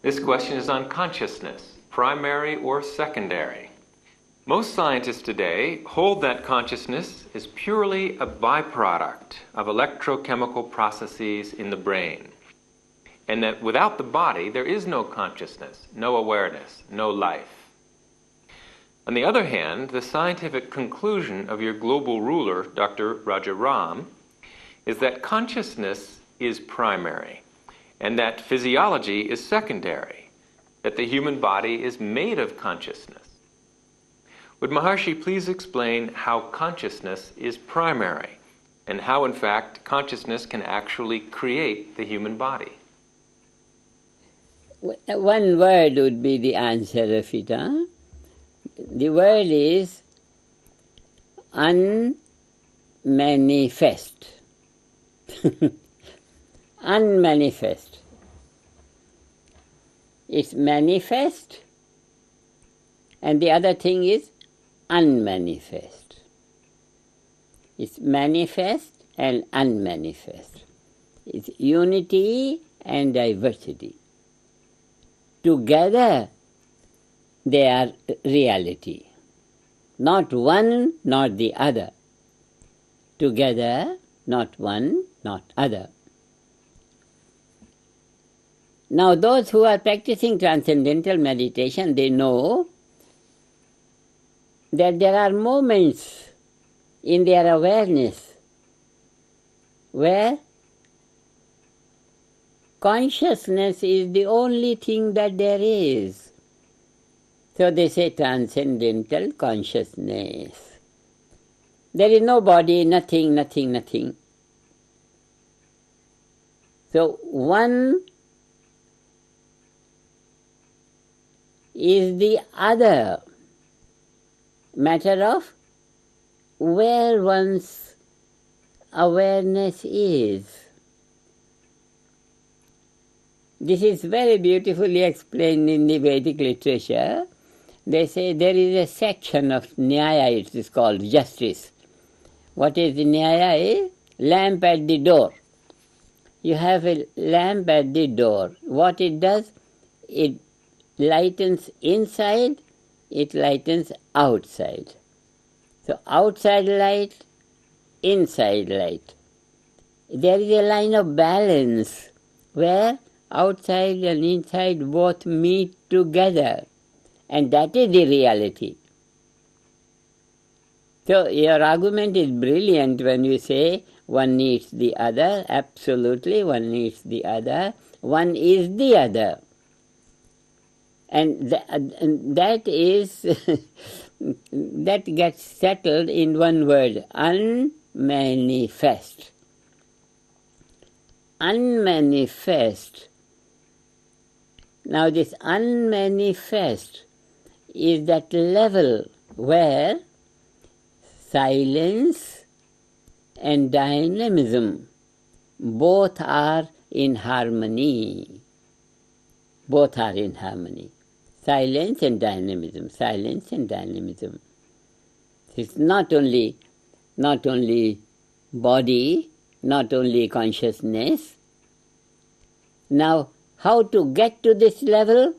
This question is on consciousness, primary or secondary. Most scientists today hold that consciousness is purely a byproduct of electrochemical processes in the brain, and that without the body there is no consciousness, no awareness, no life. On the other hand, the scientific conclusion of your global ruler, Dr. Raja Raam, is that consciousness is primary, and that physiology is secondary, that the human body is made of consciousness. Would Maharishi please explain how consciousness is primary, and how, in fact, consciousness can actually create the human body? One word would be the answer of it. Huh? The word is unmanifest. Unmanifest. It's manifest, and the other thing is unmanifest. It's manifest and unmanifest. It's unity and diversity. Together they are reality. Not one, not the other. Together, not one, not other. Now those who are practicing transcendental meditation, they know that there are moments in their awareness where consciousness is the only thing that there is. So they say Transcendental Consciousness. There is no body, nothing, nothing, nothing. So one is the other, matter of where one's awareness is. This is very beautifully explained in the Vedic literature. They say there is a section of Nyaya, it is called justice. What is the Nyaya? Lamp at the door. You have a lamp at the door. What it does? It lightens inside, it lightens outside. So outside light, inside light. There is a line of balance where outside and inside both meet together. And that is the reality. So your argument is brilliant when you say one needs the other. Absolutely, one needs the other. One is the other. And that is, that gets settled in one word, unmanifest. Unmanifest. Now this unmanifest is that level where silence and dynamism both are in harmony. Both are in harmony. Silence and dynamism, silence and dynamism. It's not only body, not only consciousness. Now, how to get to this level?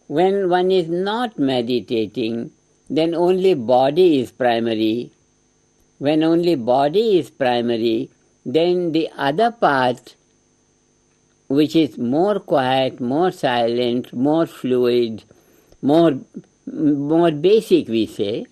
When one is not meditating, then only body is primary. When only body is primary, then the other part, which is more quiet, more silent, more fluid, more basic, we say,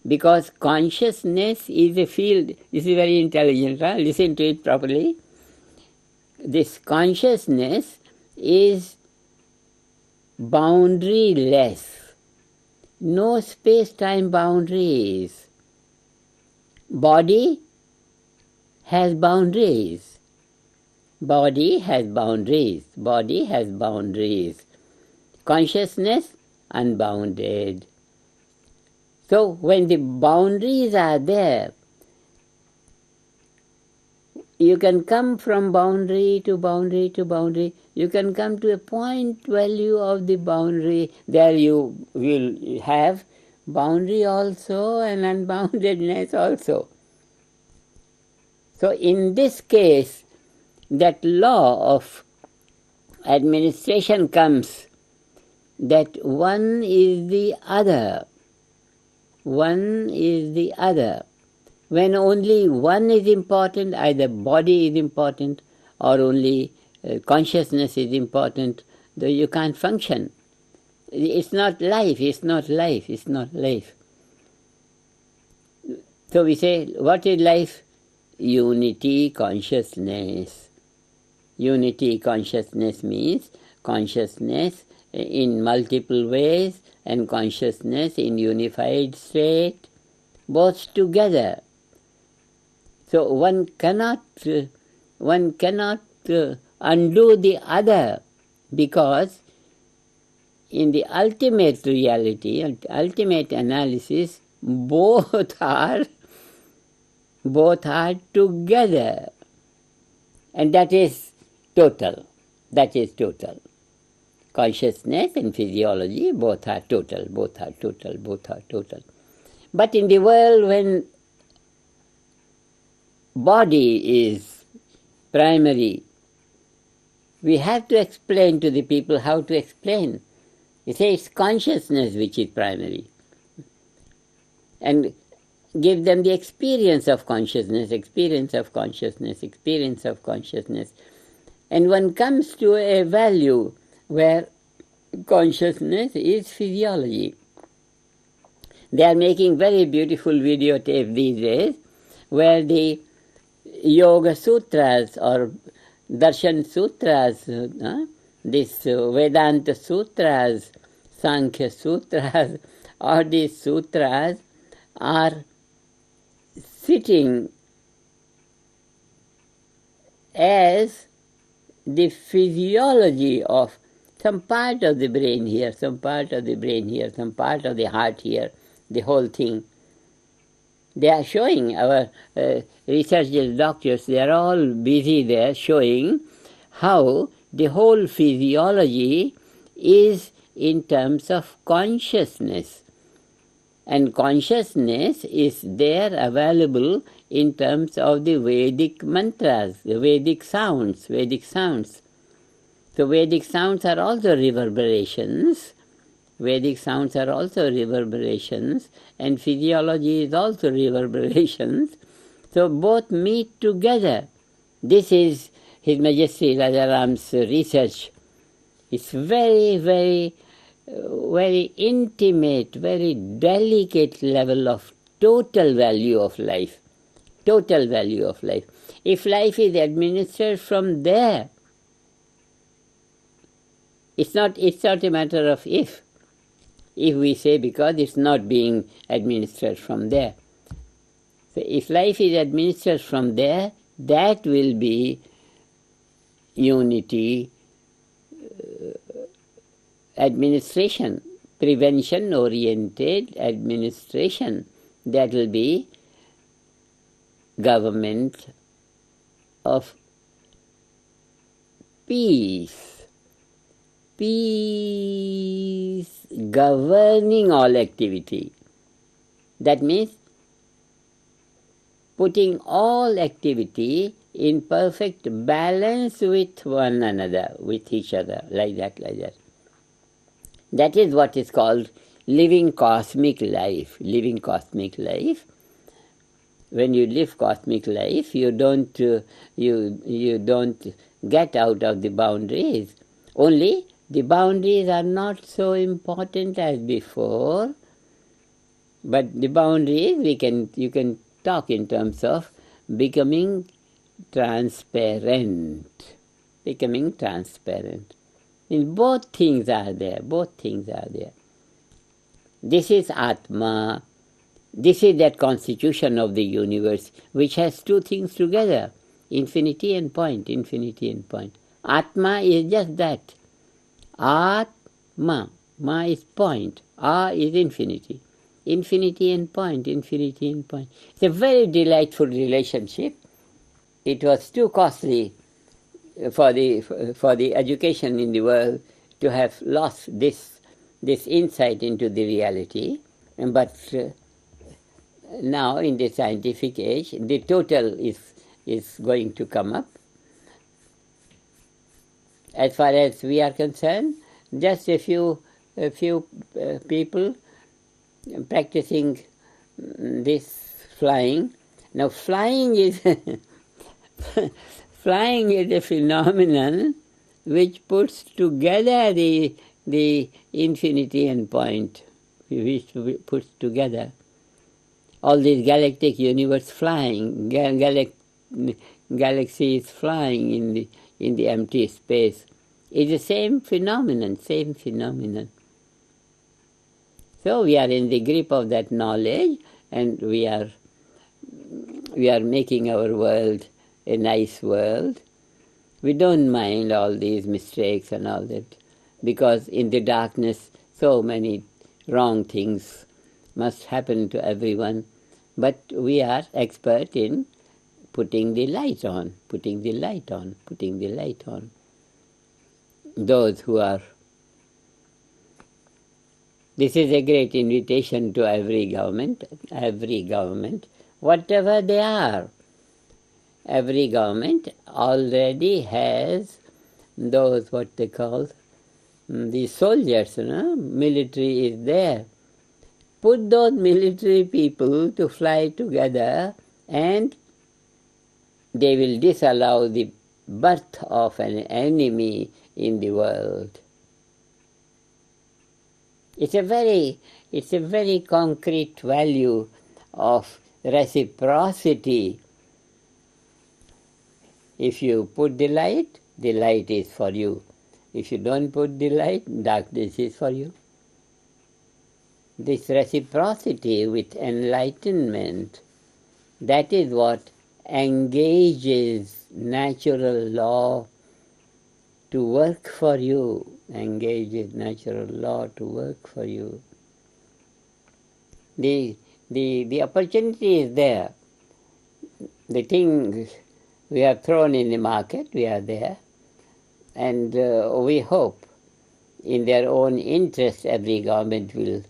because consciousness is a field. This is very intelligent, huh? Listen to it properly. This consciousness is boundaryless. No space-time boundaries. Body has boundaries. Body has boundaries. Body has boundaries. Consciousness, unbounded. So when the boundaries are there, you can come from boundary to boundary to boundary. You can come to a point value of the boundary. There you will have boundary also and unboundedness also. So in this case, that law of administration comes that one is the other. One is the other. When only one is important, either body is important or only consciousness is important, though you can't function. It's not life, it's not life, it's not life. So we say, what is life? Unity consciousness. Unity consciousness means consciousness in multiple ways and consciousness in unified state, both together. So one cannot undo the other, because in the ultimate reality, ultimate analysis, both are together, and that is total. That is total. Consciousness and physiology both are total. Both are total. Both are total. But in the world, when body is primary, we have to explain to the people how to explain. You say it's consciousness which is primary, and give them the experience of consciousness, experience of consciousness, experience of consciousness. And one comes to a value where consciousness is physiology. They are making very beautiful videotape these days where the Yoga Sutras or Darshan Sutras, this Vedanta Sutras, Sankhya Sutras, all these sutras are sitting as the physiology of some part of the brain here, some part of the brain here, some part of the heart here, the whole thing. They are showing, our researchers, doctors, they are all busy there showing how the whole physiology is in terms of consciousness. And consciousness is there available in terms of the Vedic mantras, the Vedic sounds, Vedic sounds. So Vedic sounds are also reverberations. Vedic sounds are also reverberations, and physiology is also reverberations. So both meet together. This is His Majesty Raja Raam's research. It's very, very intimate, very delicate level of total value of life. Total value of life. If life is administered from there, it's not a matter of if. If we say because it's not being administered from there. So if life is administered from there, that will be unity administration, prevention-oriented administration. That will be government of peace. Peace governing all activity. That means putting all activity in perfect balance with one another, with each other, like that, like that. That is what is called living cosmic life. Living cosmic life. When you live cosmic life, you don't get out of the boundaries. Only the boundaries are not so important as before, but the boundaries you can talk in terms of becoming transparent. Becoming transparent. And both things are there, both things are there. This is Atma. This is that constitution of the universe which has two things together, infinity and point, infinity and point. Atma is just that. Atma. Ma is point. A is infinity. Infinity and point, infinity and point. It's a very delightful relationship. It was too costly for the education in the world to have lost this insight into the reality. But now in the scientific age, the total is going to come up. as far as we are concerned, just a few people practicing this flying. Now flying is flying is a phenomenon which puts together the infinity and point, which puts together all this galactic universe flying, galaxies flying in the empty space. It's the same phenomenon, So we are in the grip of that knowledge, and we are making our world a nice world. We don't mind all these mistakes and all that, because in the darkness so many wrong things must happen to everyone. But we are expert in putting the light on. Those who are... This is a great invitation to every government, whatever they are. Every government already has those, what they call, the soldiers, military is there. Put those military people to fly together, and they will disallow the birth of an enemy in the world. It's a very concrete value of reciprocity. If you put the light is for you. If you don't put the light, darkness is for you. This reciprocity with enlightenment, that is what engages natural law to work for you. The opportunity is there. The things we have thrown in the market, we are there. And we hope in their own interest every government will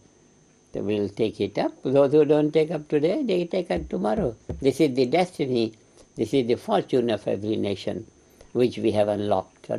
take it up. Those who don't take up today, they take up tomorrow. This is the destiny, this is the fortune of every nation, which we have unlocked.